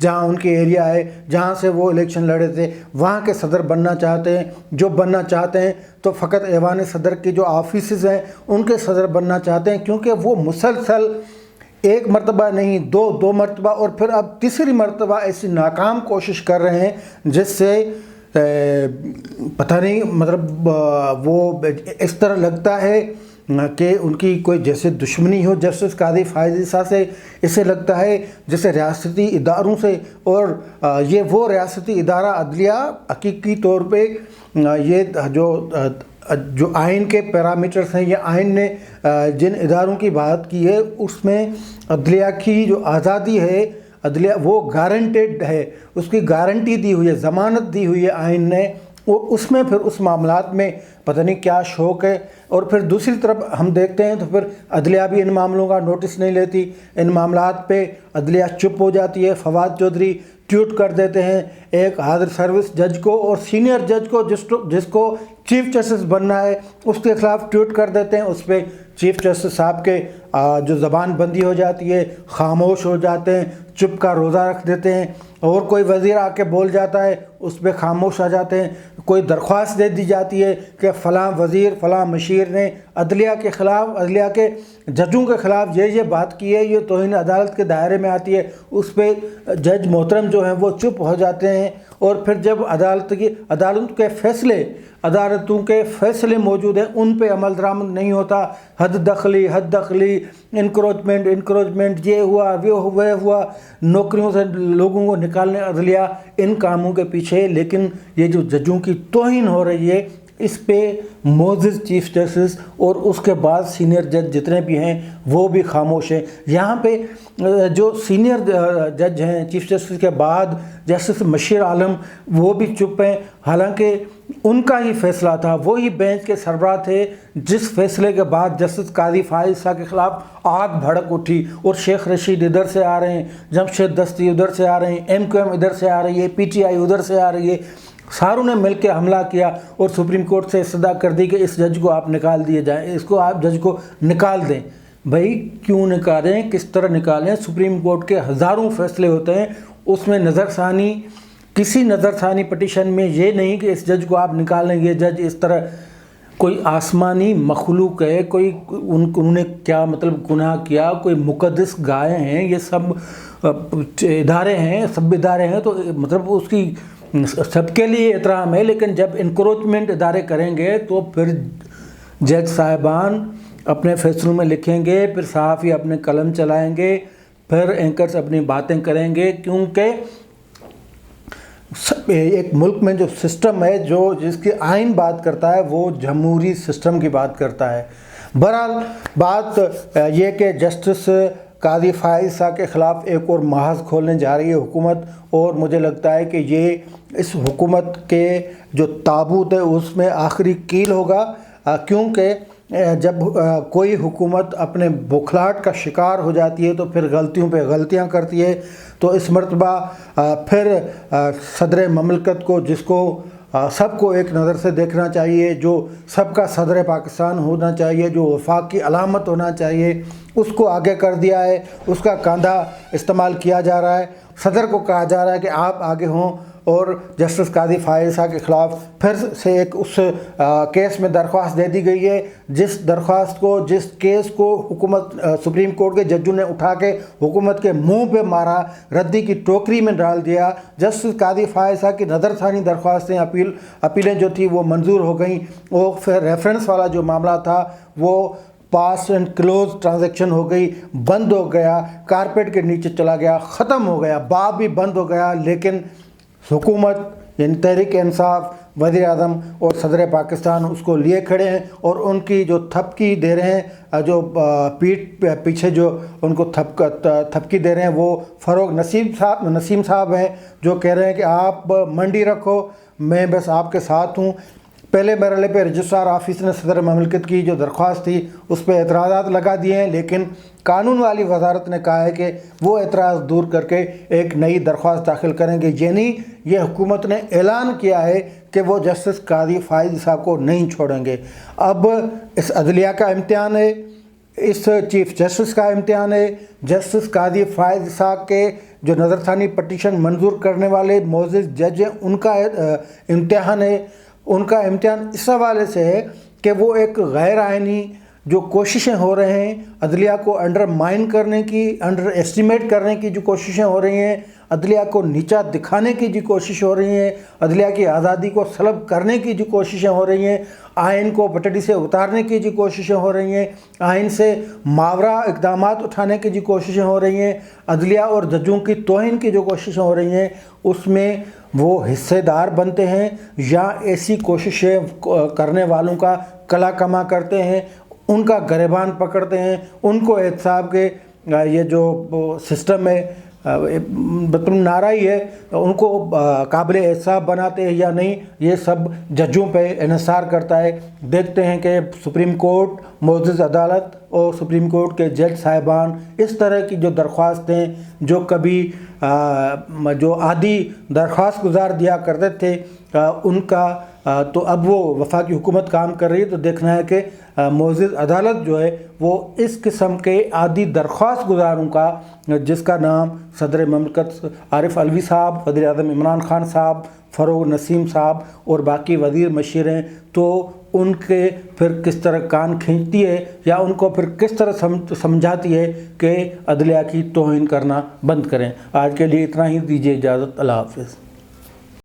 جہاں ان کے ایریا ہے، جہاں سے وہ الیکشن لڑے تھے، وہاں کے صدر بننا چاہتے ہیں. جو بننا چاہتے ہیں تو فقط ایوان صدر کی جو آفیسز ہیں ان کے صدر بننا چاہتے ہیں، کیونکہ وہ مسلسل ایک مرتبہ نہیں، دو مرتبہ اور پھر اب تیسری مرتبہ ایسی ناکام کوشش کر رہے ہیں جس سے پتہ نہیں، مطلب وہ اس طرح لگتا ہے کہ ان کی کوئی جیسے دشمنی ہو جسٹس قاضی فائز عیسیٰ سے. اسے لگتا ہے جیسے ریاستی اداروں سے، اور یہ وہ ریاستی ادارہ عدلیہ حقیقی طور پہ یہ جو آئین کے پیرامیٹرز ہیں، یہ آئین نے جن اداروں کی بات کی ہے اس میں عدلیہ کی جو آزادی ہے، عدلیہ وہ گارنٹیڈ ہے، اس کی گارنٹی دی ہوئی ہے، ضمانت دی ہوئی ہے آئین نے. وہ اس میں پھر اس معاملات میں پتہ نہیں کیا شوق ہے. اور پھر دوسری طرف ہم دیکھتے ہیں تو پھر عدلیہ بھی ان معاملوں کا نوٹس نہیں لیتی، ان معاملات پہ عدلیہ چپ ہو جاتی ہے. فواد چودھری ٹویٹ کر دیتے ہیں ایک حاضر سروس جج کو اور سینئر جج کو جس کو چیف جسٹس بننا ہے اس کے خلاف ٹویٹ کر دیتے ہیں. اس پہ چیف جسٹس صاحب کے جو زبان بندی ہو جاتی ہے، خاموش ہو جاتے ہیں، چپ کا روزہ رکھ دیتے ہیں. اور کوئی وزیر آ کے بول جاتا ہے اس پہ خاموش آ جاتے ہیں. کوئی درخواست دے دی جاتی ہے کہ فلاں وزیر فلاں مشیر نے عدلیہ کے خلاف، عدلیہ کے ججوں کے خلاف یہ بات کی ہے، یہ توہین عدالت کے دائرے میں آتی ہے. اس پہ جج محترم جو ہیں وہ چپ ہو جاتے ہیں. اور پھر جب عدالتوں کے فیصلے موجود ہیں ان پہ عمل درآمد نہیں ہوتا. حد دخلی انکروچمنٹ، یہ ہوا وہ ہوا، نوکریوں سے لوگوں کو نکالنے عدلیہ ان کاموں کے پیچھے. لیکن یہ جو ججوں کی توہین ہو رہی ہے اس پہ معزز چیف جسٹس اور اس کے بعد سینئر جج جتنے بھی ہیں وہ بھی خاموش ہیں. یہاں پہ جو سینئر جج ہیں چیف جسٹس کے بعد جسٹس مشیر عالم وہ بھی چپ ہیں، حالانکہ ان کا ہی فیصلہ تھا، وہی بینچ کے سربراہ تھے جس فیصلے کے بعد جسٹس قاضی فائز عیسیٰ کے خلاف آگ بھڑک اٹھی. اور شیخ رشید ادھر سے آ رہے ہیں، جمشید دستی ادھر سے آ رہے ہیں، MQM ادھر سے آ رہی ہے، PTI ادھر سے آ رہی ہے. ساروں نے مل کے حملہ کیا اور سپریم کورٹ سے استدعا کر دی کہ اس جج کو آپ نکال دیے جائیں، اس کو آپ جج کو نکال دیں. بھائی کیوں نکالیں، کس طرح نکالیں؟ سپریم کورٹ کے ہزاروں فیصلے ہوتے ہیں، اس میں کسی نظر ثانی پٹیشن میں یہ نہیں کہ اس جج کو آپ نکالیں. یہ جج اس طرح کوئی آسمانی مخلوق ہے، کوئی انہوں نے کیا مطلب گناہ کیا، کوئی مقدس گائے ہیں، یہ سب ادارے ہیں، سب ادارے ہیں تو مطلب اس کی سب کے لیے احترام ہے. لیکن جب انکروچمنٹ ادارے کریں گے تو پھر جج صاحبان اپنے فیصلوں میں لکھیں گے، پھر صحافی اپنے قلم چلائیں گے، پھر اینکرز اپنی باتیں کریں گے. کیونکہ ایک ملک میں جو سسٹم ہے جس کی آئین بات کرتا ہے وہ جمہوری سسٹم کی بات کرتا ہے. بہرحال بات یہ کہ جسٹس قاضی فائز عیسیٰ کے خلاف ایک اور محاذ کھولنے جا رہی ہے حکومت، اور مجھے لگتا ہے کہ یہ اس حکومت کے جو تابوت ہے اس میں آخری کیل ہوگا. کیونکہ جب کوئی حکومت اپنے بوکھلاہٹ کا شکار ہو جاتی ہے تو پھر غلطیوں پہ غلطیاں کرتی ہے. تو اس مرتبہ پھر صدر مملکت کو، جس کو سب کو ایک نظر سے دیکھنا چاہیے، جو سب کا صدر پاکستان ہونا چاہیے، جو وفاق کی علامت ہونا چاہیے، اس کو آگے کر دیا ہے. اس کا کاندھا استعمال کیا جا رہا ہے. صدر کو کہا جا رہا ہے کہ آپ آگے ہوں. اور جسٹس قاضی فائز عیسیٰ کے خلاف پھر سے ایک اس کیس میں درخواست دے دی گئی ہے، جس کیس کو حکومت سپریم کورٹ کے ججوں نے اٹھا کے حکومت کے منہ پہ مارا، ردی کی ٹوکری میں ڈال دیا. جسٹس قاضی فائز عیسیٰ کی نظر ثانی درخواستیں، اپیلیں جو تھی وہ منظور ہو گئیں. وہ پھر ریفرنس والا جو معاملہ تھا وہ پاس اینڈ کلوز ٹرانزیکشن ہو گئی، بند ہو گیا، کارپیٹ کے نیچے چلا گیا، ختم ہو گیا، باب بھی بند ہو گیا. لیکن حکومت یعنی تحریک انصاف، وزیر اعظم اور صدر پاکستان اس کو لیے کھڑے ہیں اور ان کی جو تھپکی دے رہے ہیں، جو پیٹھ پیچھے جو ان کو تھپکی دے رہے ہیں وہ فروغ نسیم صاحب ہیں، جو کہہ رہے ہیں کہ آپ منڈی رکھو، میں بس آپ کے ساتھ ہوں. پہلے مرحلے پہ رجسٹرار آفس نے صدر مملکت کی جو درخواست تھی اس پہ اعتراضات لگا دیے ہیں، لیکن قانون والی وزارت نے کہا ہے کہ وہ اعتراض دور کر کے ایک نئی درخواست داخل کریں گے. یعنی یہ حکومت نے اعلان کیا ہے کہ وہ جسٹس قاضی فائز عیسیٰ کو نہیں چھوڑیں گے. اب اس عدلیہ کا امتحان ہے، اس چیف جسٹس کا امتحان ہے، جسٹس قاضی فائز اسحاق کے جو نظر ثانی پٹیشن منظور کرنے والے معزز جج ہیں ان کا امتحان ہے۔ ان کا امتحان اس حوالے سے ہے کہ وہ ایک غیر آئینی جو کوششیں ہو رہے ہیں عدلیہ کو انڈر مائن کرنے کی، انڈر ایسٹیمیٹ کرنے کی جو کوششیں ہو رہی ہیں، عدلیہ کو نیچا دکھانے کی جو کوشش ہو رہی ہیں، عدلیہ کی آزادی کو سلب کرنے کی جو کوششیں ہو رہی ہیں، آئین کو پٹڑی سے اتارنے کی جو کوششیں ہو رہی ہیں، آئین سے ماورا اقدامات اٹھانے کی جو کوششیں ہو رہی ہیں، عدلیہ اور ججوں کی توہین کی جو کوششیں ہو رہی ہیں، اس میں وہ حصے دار بنتے ہیں یا ایسی کوششیں کرنے والوں کا کلا کما کرتے ہیں، ان کا گریبان پکڑتے ہیں، ان کو احتساب کے یہ جو سسٹم ہے نعرہ ہی ہے، ان کو قابل احتساب بناتے ہیں یا نہیں، یہ سب ججوں پہ انحصار کرتا ہے۔ دیکھتے ہیں کہ سپریم کورٹ، معزز عدالت اور سپریم کورٹ کے جج صاحبان اس طرح کی جو درخواستیں جو کبھی جو عادی درخواست گزار دیا کرتے تھے ان کا تو اب وہ وفاقی حکومت کام کر رہی ہے، تو دیکھنا ہے کہ معزز عدالت جو ہے وہ اس قسم کے عادی درخواست گزاروں کا، جس کا نام صدر مملکت عارف علوی صاحب، وزیر اعظم عمران خان صاحب، فروغ نسیم صاحب اور باقی وزیر مشیر ہیں، تو ان کے پھر کس طرح کان کھینچتی ہے یا ان کو پھر کس طرح سمجھاتی ہے کہ عدلیہ کی توہین کرنا بند کریں۔ آج کے لیے اتنا ہی، دیجیے اجازت، اللہ حافظ۔